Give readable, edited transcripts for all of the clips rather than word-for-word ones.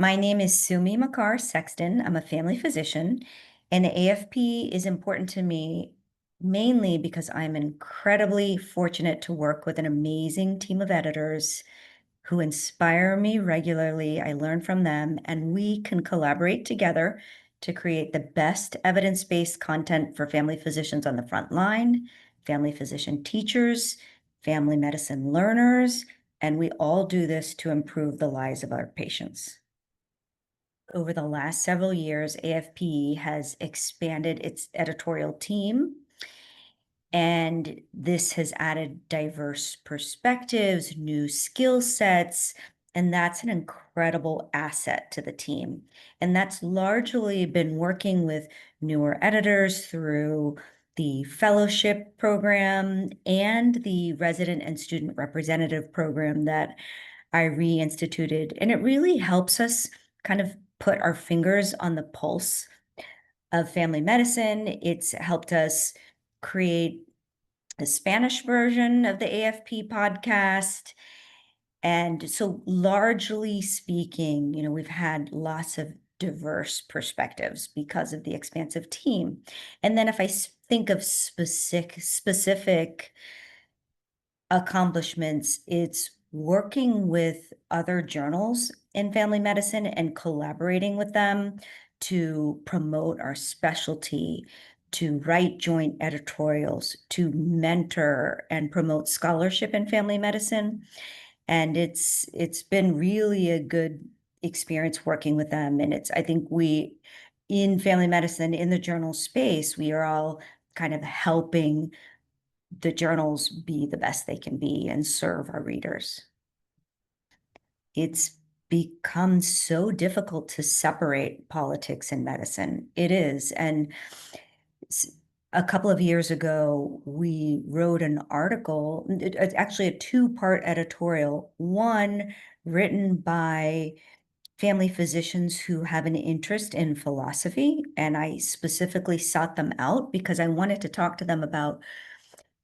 My name is Sumi Sexton. I'm a family physician, and the AFP is important to me mainly because I'm incredibly fortunate to work with an amazing team of editors who inspire me regularly. I learn from them, and we can collaborate together to create the best evidence-based content for family physicians on the front line, family physician teachers, family medicine learners, and we all do this to improve the lives of our patients. Over the last several years, AFP has expanded its editorial team, and this has added diverse perspectives, new skill sets, and that's an incredible asset to the team. And that's largely been working with newer editors through the fellowship program and the resident and student representative program that I reinstituted. And it really helps us kind of put our fingers on the pulse of family medicine. It's helped us create the Spanish version of the AFP podcast. And so, largely speaking, we've had lots of diverse perspectives because of the expansive team. And then, if I think of specific accomplishments, it's working with other journals in family medicine and collaborating with them to promote our specialty, to write joint editorials, to mentor and promote scholarship in family medicine. And it's been really a good experience working with them. And I think we in family medicine, in the journal space, we are all kind of helping the journals be the best they can be and serve our readers. It's become so difficult to separate politics and medicine. It is. And a couple of years ago, we wrote an article, it's actually a two-part editorial, one written by family physicians who have an interest in philosophy. And I specifically sought them out because I wanted to talk to them about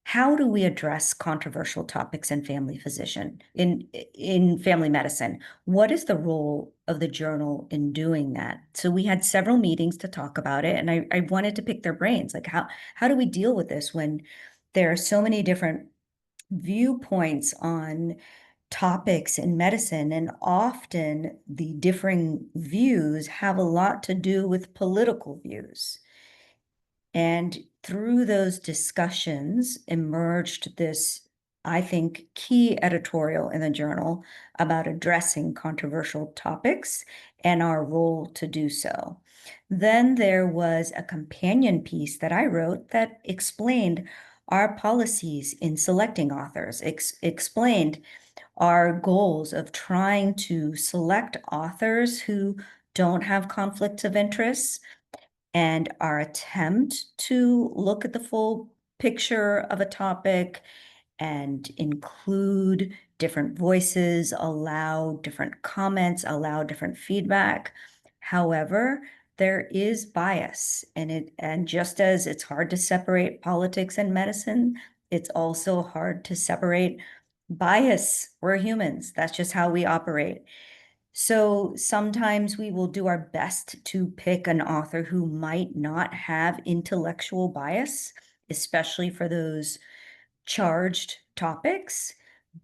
how do we address controversial topics in family medicine? What is the role of the journal in doing that? So we had several meetings to talk about it, and I wanted to pick their brains. Like how do we deal with this when there are so many different viewpoints on topics in medicine, and often the differing views have a lot to do with political views. And through those discussions emerged this, I think, key editorial in the journal about addressing controversial topics and our role to do so. Then there was a companion piece that I wrote that explained our policies in selecting authors, explained our goals of trying to select authors who don't have conflicts of interest, and our attempt to look at the full picture of a topic and include different voices, allow different comments, allow different feedback. However, there is bias, and just as it's hard to separate politics and medicine, it's also hard to separate bias. We're humans. That's just how we operate. So sometimes we will do our best to pick an author who might not have intellectual bias, especially for those charged topics,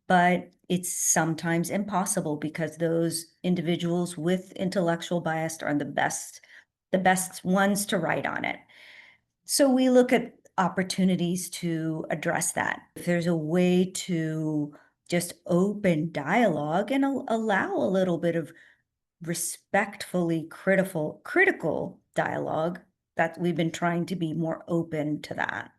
but it's sometimes impossible because those individuals with intellectual bias are the best ones to write on it. So we look at opportunities to address that. If there's a way to just open dialogue and allow a little bit of respectfully critical dialogue, that we've been trying to be more open to that.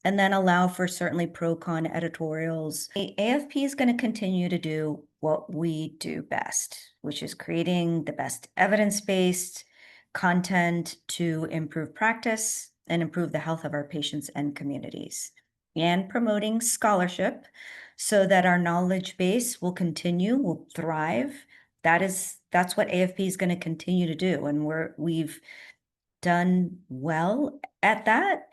And then allow for certainly pro-con editorials. AFP is going to continue to do what we do best, which is creating the best evidence-based content to improve practice and improve the health of our patients and communities, and promoting scholarship so that our knowledge base will thrive. That's what AFP is going to continue to do, and we've done well at that.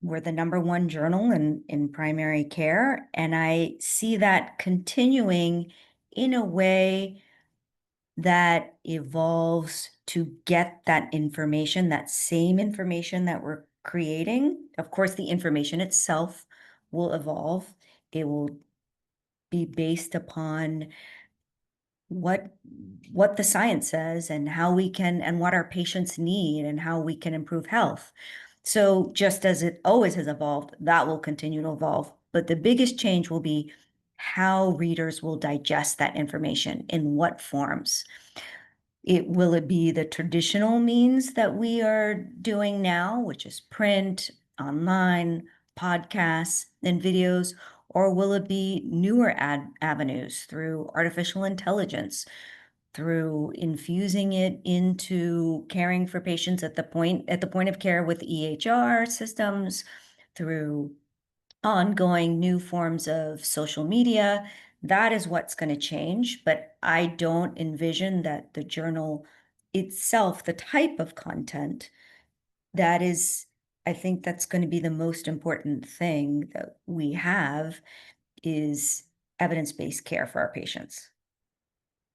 We're the #1 journal in primary care, and I see that continuing in a way that evolves to get that information, that same information that we're creating. Of course, the information itself will evolve. It will be based upon what what the science says and how we can and what our patients need and how we can improve health. So just as it always has evolved, that will continue to evolve. But the biggest change will be how readers will digest that information, in what forms. Will it be the traditional means that we are doing now, which is print, online, podcasts, and videos, or will it be newer avenues through artificial intelligence, through infusing it into caring for patients at the point of care with EHR systems, through ongoing new forms of social media? That is what's going to change. But I don't envision that the journal itself, the type of content, that is, I think that's going to be the most important thing that we have is evidence-based care for our patients.